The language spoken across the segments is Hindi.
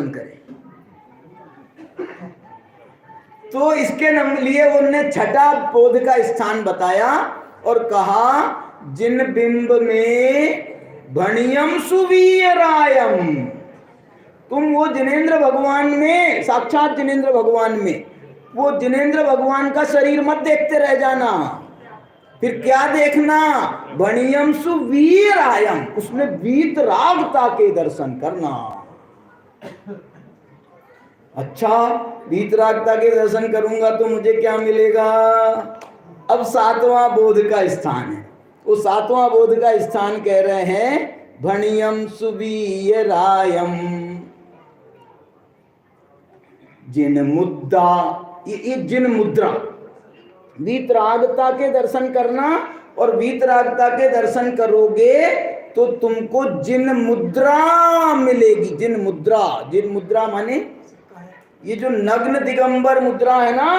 करें। तो इसके लिए उन्होंने छठा बोध का स्थान बताया और कहा जिन बिंब में भणियम सुवीरायम, तुम वो जिनेंद्र भगवान में, साक्षात जिनेंद्र भगवान में, वो जिनेंद्र भगवान का शरीर मत देखते रह जाना, फिर क्या देखना, भणियम सुवीरायम, उसमें वीतरागता के दर्शन करना। अच्छा, वीतरागता के दर्शन करूंगा तो मुझे क्या मिलेगा? अब सातवां बोध का स्थान है, वो सातवां बोध का स्थान कह रहे हैं भणियम सुवीरायम, जिन मुद्रा, ये जिन मुद्रा, वीतरागता के दर्शन करना, और वीतरागता के दर्शन करोगे तो तुमको जिन मुद्रा मिलेगी। जिन मुद्रा, जिन मुद्रा माने ये जो नग्न दिगंबर मुद्रा है ना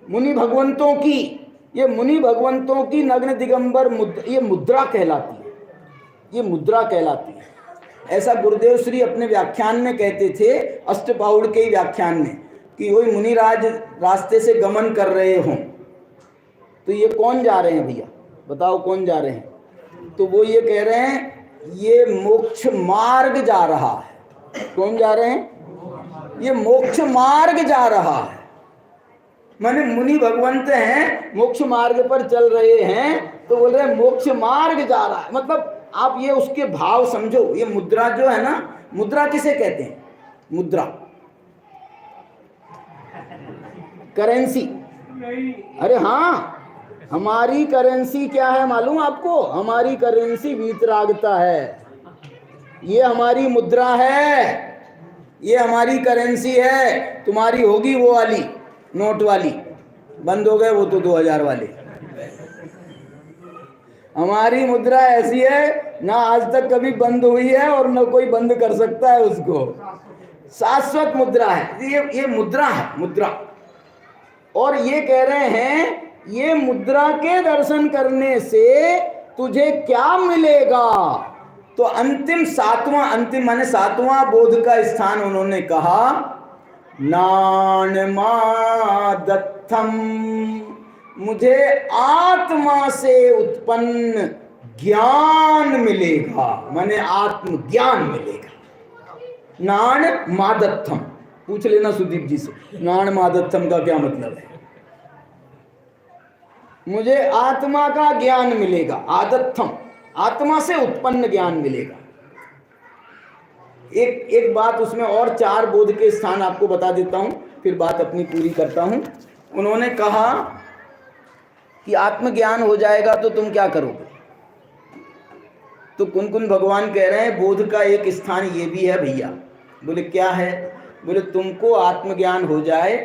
मुनि भगवंतों की, ये मुनि भगवंतों की नग्न दिगंबर मुद्रा, ये मुद्रा कहलाती है, ये मुद्रा कहलाती है। ऐसा गुरुदेव श्री अपने व्याख्यान में कहते थे, अष्टपाहुड़ के व्याख्यान में, कि वही मुनिराज रास्ते से गमन कर रहे हों तो ये कौन जा रहे हैं भैया, बताओ कौन जा रहे हैं? तो वो ये कह रहे हैं ये मोक्ष मार्ग जा रहा है। कौन जा रहे हैं? ये मोक्ष मार्ग जा रहा है, माने मुनि भगवंत हैं, मोक्ष मार्ग पर चल रहे हैं, तो बोल रहे हैं मोक्ष मार्ग जा रहा है। मतलब आप ये उसके भाव समझो। ये मुद्रा जो है ना, मुद्रा किसे कहते हैं? मुद्रा, करेंसी। अरे हाँ, हमारी करेंसी क्या है मालूम आपको? हमारी करेंसी वीतरागता है। ये हमारी मुद्रा है, ये हमारी करेंसी है। तुम्हारी होगी वो वाली नोट वाली, बंद हो गए वो तो 2000 वाले। हमारी मुद्रा ऐसी है ना, आज तक कभी बंद हुई है और न कोई बंद कर सकता है उसको। शाश्वत मुद्रा है ये मुद्रा है, मुद्रा। और ये कह रहे हैं ये मुद्रा के दर्शन करने से तुझे क्या मिलेगा? तो अंतिम सातवां, अंतिम माने सातवां बोध का स्थान उन्होंने कहा नानमादत्थम, मुझे आत्मा से उत्पन्न ज्ञान मिलेगा, माने आत्मज्ञान मिलेगा। नान मादत्थम, पूछ लेना सुदीप जी से, नान मादत्थम का क्या मतलब है? मुझे आत्मा का ज्ञान मिलेगा, आदत्थम, आत्मा से उत्पन्न ज्ञान मिलेगा। एक बात उसमें और 4 बोध के स्थान आपको बता देता हूं, फिर बात अपनी पूरी करता हूं। उन्होंने कहा कि आत्मज्ञान हो जाएगा तो तुम क्या करोगे? तो कुन भगवान कह रहे हैं बोध का एक स्थान ये भी है भैया। बोले क्या है? बोले तुमको आत्मज्ञान हो जाए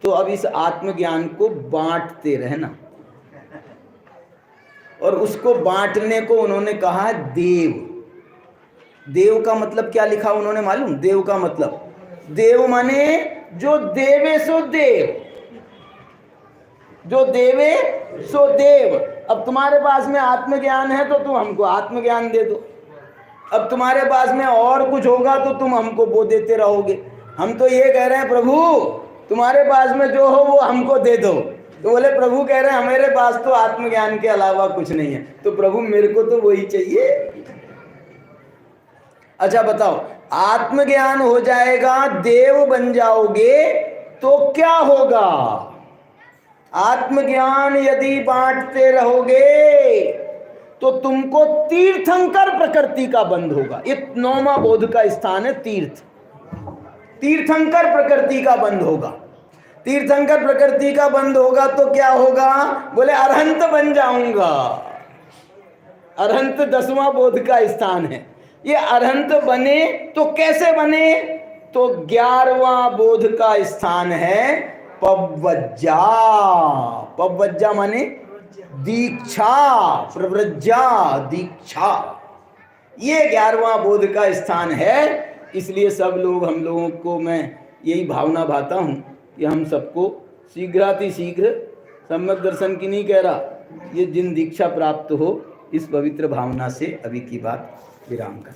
तो अब इस आत्मज्ञान को बांटते रहना, और उसको बांटने को उन्होंने कहा देव। देव का मतलब क्या लिखा उन्होंने मालूम? देव का मतलब, देव माने जो देवे सो देव, जो देवे सो देव। अब तुम्हारे पास में आत्मज्ञान है तो तुम हमको आत्मज्ञान दे दो, अब तुम्हारे पास में और कुछ होगा तो तुम हमको वो देते रहोगे। हम तो ये कह रहे हैं प्रभु तुम्हारे पास में जो हो वो हमको दे दो। तो बोले प्रभु कह रहे हैं हमारे पास तो आत्मज्ञान के अलावा कुछ नहीं है। तो प्रभु मेरे को तो वही चाहिए। अच्छा बताओ, आत्मज्ञान हो जाएगा, देव बन जाओगे तो क्या होगा? आत्मज्ञान यदि बांटते रहोगे तो तुमको तीर्थंकर प्रकृति का बंध होगा। ये 9वां बोध का स्थान है, तीर्थ, तीर्थंकर प्रकृति का बंध होगा। तीर्थंकर प्रकृति का बंद होगा तो क्या होगा? बोले अरहंत बन जाऊंगा। अरहंत 10वां बोध का स्थान है। ये अरहंत बने तो कैसे बने? तो 11वां बोध का स्थान है पवज्जा। पवज्जा माने दीक्षा, प्रव्रज्जा, दीक्षा। ये 11वां बोध का स्थान है। इसलिए सब लोग, हम लोगों को मैं यही भावना भाता हूं कि हम सबको शीघ्रातिशीघ्र सम्यक दर्शन की नहीं कह रहा, ये जिन दीक्षा प्राप्त हो, इस पवित्र भावना से अभी की बात विराम कर।